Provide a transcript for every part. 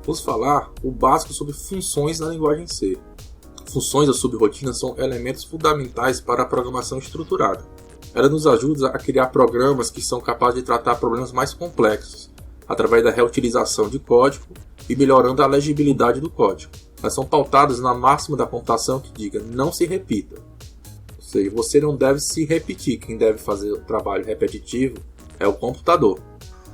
Vamos falar o básico sobre funções na linguagem C. Funções ou subrotinas são elementos fundamentais para a programação estruturada. Ela nos ajuda a criar programas que são capazes de tratar problemas mais complexos, através da reutilização de código e melhorando a legibilidade do código. Elas são pautadas na máxima da computação que diga não se repita. Ou seja, você não deve se repetir, quem deve fazer o trabalho repetitivo é o computador.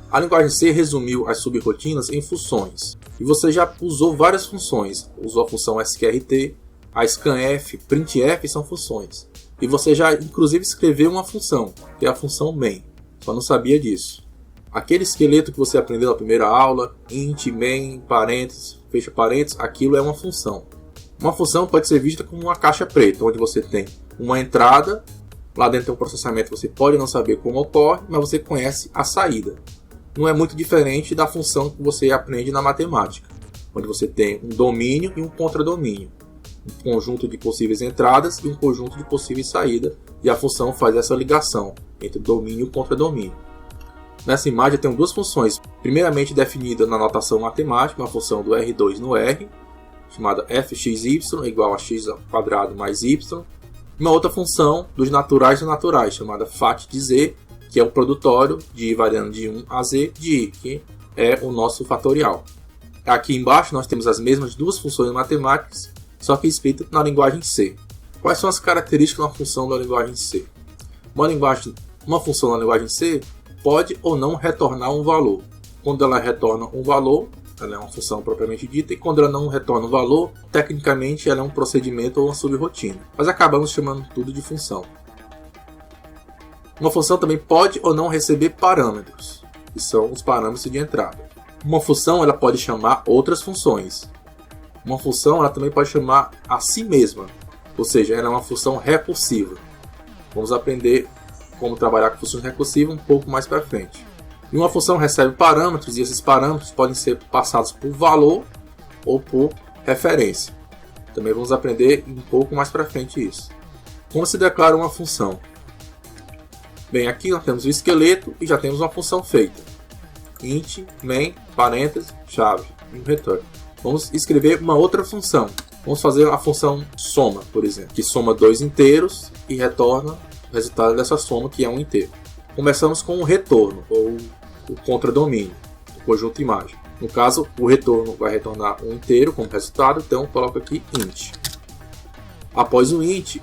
A linguagem C resumiu as subrotinas em funções. E você já usou várias funções. Usou a função sqrt, a scanf, printf são funções. E você já inclusive escreveu uma função, que é a função main. Só não sabia disso. Aquele esqueleto que você aprendeu na primeira aula, int, main, parênteses, fecha parênteses, aquilo é uma função. Uma função pode ser vista como uma caixa preta, onde você tem uma entrada, lá dentro tem um processamento, você pode não saber como ocorre, mas você conhece a saída. Não é muito diferente da função que você aprende na matemática, onde você tem um domínio e um contradomínio, um conjunto de possíveis entradas e um conjunto de possíveis saídas, e a função faz essa ligação entre domínio e contradomínio. Nessa imagem eu tenho duas funções, primeiramente definida na notação matemática, uma função do R2 no R, chamada fxy igual a x² mais y, e uma outra função dos naturais e naturais, chamada fat de z, que é o produtório de i variando de 1 a z de i, que é o nosso fatorial. Aqui embaixo nós temos as mesmas duas funções matemáticas, só que escritas na linguagem C. Quais são as características de uma função da linguagem C? Uma função na linguagem C pode ou não retornar um valor. Quando ela retorna um valor, ela é uma função propriamente dita, e quando ela não retorna um valor, tecnicamente ela é um procedimento ou uma subrotina. Mas acabamos chamando tudo de função. Uma função também pode ou não receber parâmetros, que são os parâmetros de entrada. Uma função ela pode chamar outras funções. Uma função ela também pode chamar a si mesma, ou seja, ela é uma função recursiva. Vamos aprender como trabalhar com funções recursivas um pouco mais para frente. E uma função recebe parâmetros e esses parâmetros podem ser passados por valor ou por referência. Também vamos aprender um pouco mais para frente isso. Como se declara uma função? Bem, aqui nós temos o esqueleto e já temos uma função feita. Int, main, parênteses, chave e um return. Vamos escrever uma outra função. Vamos fazer a função soma, por exemplo, que soma dois inteiros e retorna o resultado dessa soma, que é um inteiro. Começamos com o retorno, ou o contradomínio, o conjunto imagem. No caso, o retorno vai retornar um inteiro como resultado, então coloco aqui int. Após o int,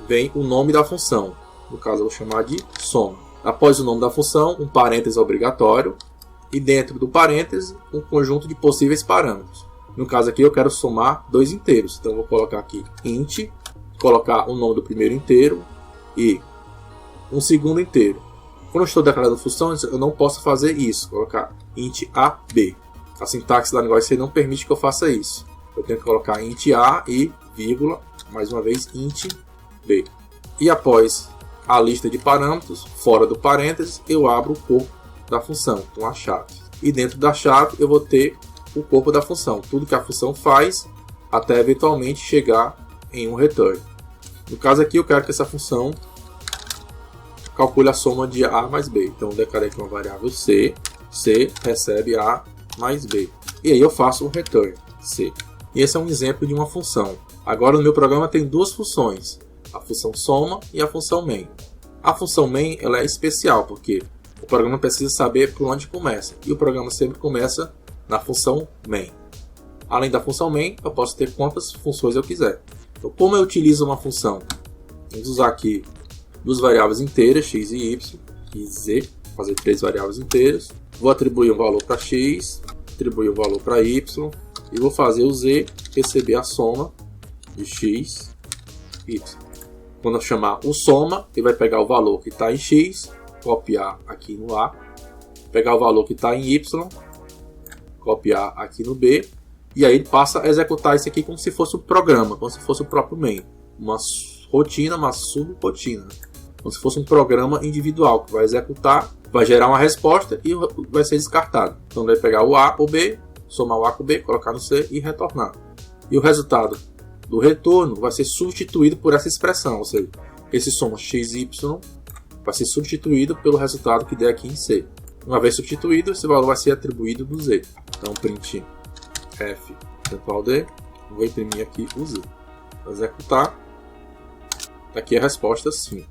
vem o nome da função. No caso, eu vou chamar de soma. Após o nome da função, um parêntese obrigatório, e dentro do parêntese, um conjunto de possíveis parâmetros. No caso aqui, eu quero somar dois inteiros, então eu vou colocar aqui int, colocar o nome do primeiro inteiro e um segundo inteiro. Quando eu estou declarando funções, eu não posso fazer isso, colocar int a b. A sintaxe da linguagem C não permite que eu faça isso. Eu tenho que colocar int a e vírgula, mais uma vez int b. E após a lista de parâmetros, fora do parênteses, eu abro o corpo da função, então a chave. E dentro da chave eu vou ter o corpo da função, tudo que a função faz até eventualmente chegar em um return. No caso aqui eu quero que essa função calcule a soma de A mais B. Então eu declarei aqui uma variável C, C recebe A mais B. E aí eu faço um return, C. E esse é um exemplo de uma função. Agora no meu programa tem duas funções, a função soma e a função main. A função main ela é especial, porque o programa precisa saber por onde começa. E o programa sempre começa na função main. Além da função main, eu posso ter quantas funções eu quiser. Então como eu utilizo uma função? Vamos usar aqui duas variáveis inteiras, x e y, e z, fazer três variáveis inteiras. Vou atribuir um valor para x, atribuir um valor para y, e vou fazer o z receber a soma de x, y. Quando eu chamar o soma, ele vai pegar o valor que está em x, copiar aqui no a, pegar o valor que está em y, copiar aqui no b, e aí ele passa a executar isso aqui como se fosse um programa, como se fosse o próprio main. Uma rotina, uma subrotina. Como se fosse um programa individual que vai executar, vai gerar uma resposta e vai ser descartado. Então vai pegar o A, o B, somar o A com o B, colocar no C e retornar. E o resultado do retorno vai ser substituído por essa expressão, ou seja, esse soma xy vai ser substituído pelo resultado que der aqui em C. Uma vez substituído, esse valor vai ser atribuído no Z. Então print F, Ctrl D, vou imprimir aqui o Z. Vou executar. Aqui a resposta sim,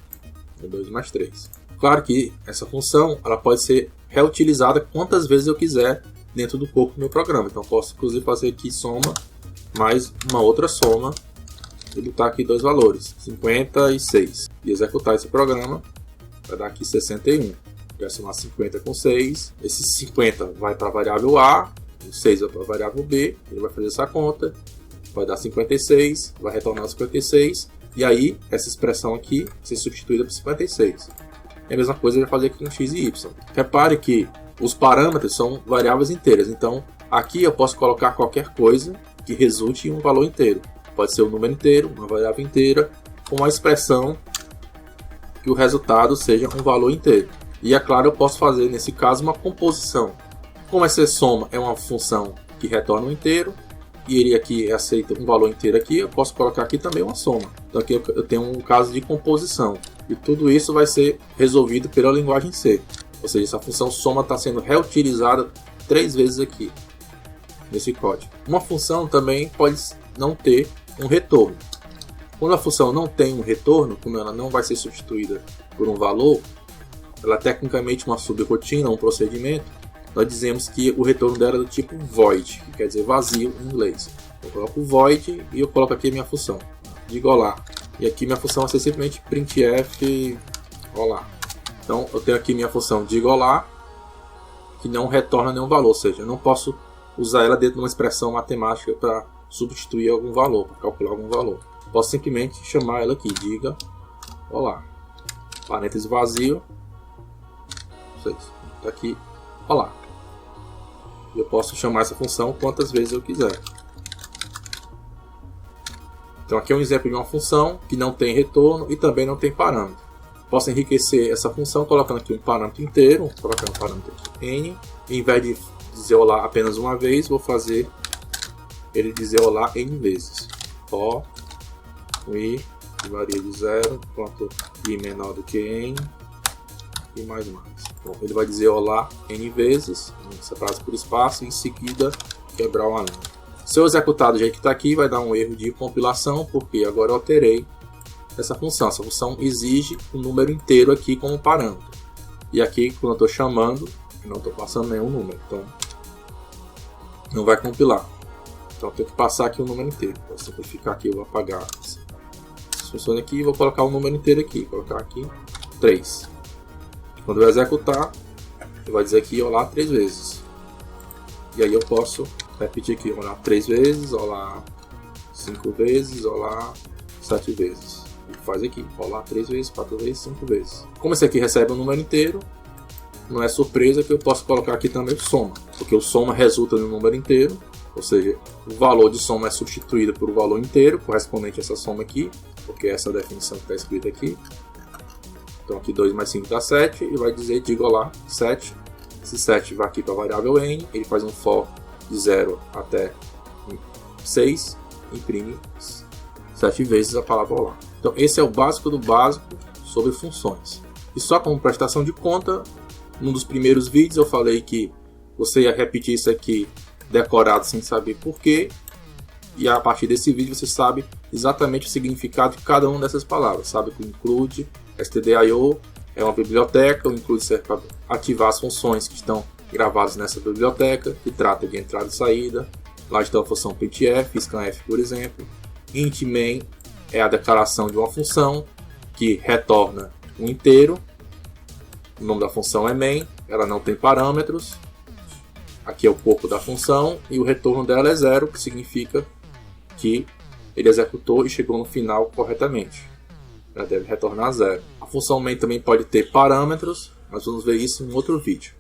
é 2 mais 3. Claro que essa função ela pode ser reutilizada quantas vezes eu quiser dentro do corpo do meu programa. Então posso inclusive fazer aqui soma mais uma outra soma e botar aqui dois valores, 56. E executar esse programa, vai dar aqui 61. Vai somar 50 com 6. Esse 50 vai para a variável A, o 6 vai para a variável B. Ele vai fazer essa conta, vai dar 56, vai retornar 56. E aí, essa expressão aqui vai ser substituída por 56. E a mesma coisa ele vai fazer aqui com x e y. Repare que os parâmetros são variáveis inteiras. Então, aqui eu posso colocar qualquer coisa que resulte em um valor inteiro. Pode ser um número inteiro, uma variável inteira, ou uma expressão que o resultado seja um valor inteiro. E é claro, eu posso fazer nesse caso uma composição. Como essa soma é uma função que retorna um inteiro, e ele aqui aceita um valor inteiro aqui, eu posso colocar aqui também uma soma. Então aqui eu tenho um caso de composição. E tudo isso vai ser resolvido pela linguagem C. Ou seja, essa função soma está sendo reutilizada 3 vezes aqui, nesse código. Uma função também pode não ter um retorno. Quando a função não tem um retorno, como ela não vai ser substituída por um valor, ela é tecnicamente uma subrotina, um procedimento, nós dizemos que o retorno dela é do tipo void, que quer dizer vazio em inglês. Eu coloco void e eu coloco aqui a minha função, digo olá. E aqui minha função vai ser simplesmente printf olá. Então eu tenho aqui minha função digo olá, que não retorna nenhum valor, ou seja, eu não posso usar ela dentro de uma expressão matemática para substituir algum valor, para calcular algum valor. Posso simplesmente chamar ela aqui, diga olá. Parênteses vazio, está aqui olá. Eu posso chamar essa função quantas vezes eu quiser. Então aqui é um exemplo de uma função que não tem retorno e também não tem parâmetro. Posso enriquecer essa função colocando aqui um parâmetro inteiro, vou colocar um parâmetro aqui, n, e em vez de dizer olá apenas uma vez, vou fazer ele dizer olá n vezes. O, i, que varia de 0, enquanto i menor do que n, e mais. Bom, ele vai dizer olá n vezes, separado por espaço, e em seguida quebrar uma linha. Se eu executar do jeito que está aqui, vai dar um erro de compilação, porque agora eu alterei essa função. Essa função exige um número inteiro aqui como parâmetro. E aqui, quando eu estou chamando, não estou passando nenhum número, então não vai compilar. Então eu tenho que passar aqui o número inteiro. Para simplificar aqui, eu vou apagar essa função aqui e vou colocar o número inteiro aqui. Vou colocar aqui 3. Quando eu executar, ele vai dizer aqui olá 3 vezes. E aí eu posso repetir aqui olá 3 vezes, olá 5 vezes, olá 7 vezes. E faz aqui olá 3 vezes, 4 vezes, 5 vezes. Como esse aqui recebe um número inteiro, não é surpresa que eu posso colocar aqui também o soma. Porque o soma resulta em um número inteiro, ou seja, o valor de soma é substituído por um valor inteiro, correspondente a essa soma aqui, porque essa é a definição que está escrita aqui. Então aqui 2 mais 5 dá 7, e vai dizer, digo olá, 7. Esse 7 vai aqui para a variável n, ele faz um for de 0 até 6, imprime 7 vezes a palavra olá. Então esse é o básico do básico sobre funções. E só como prestação de conta, num dos primeiros vídeos eu falei que você ia repetir isso aqui decorado sem saber porquê, e a partir desse vídeo você sabe exatamente o significado de cada uma dessas palavras. Sabe que o include, stdio é uma biblioteca, o include serve para ativar as funções que estão gravadas nessa biblioteca, que trata de entrada e saída. Lá está a função printf, scanf, por exemplo. Int main é a declaração de uma função que retorna um inteiro. O nome da função é main, ela não tem parâmetros. Aqui é o corpo da função e o retorno dela é 0, que significa que ele executou e chegou no final corretamente. Ela deve retornar 0. A função main também pode ter parâmetros, mas vamos ver isso em outro vídeo.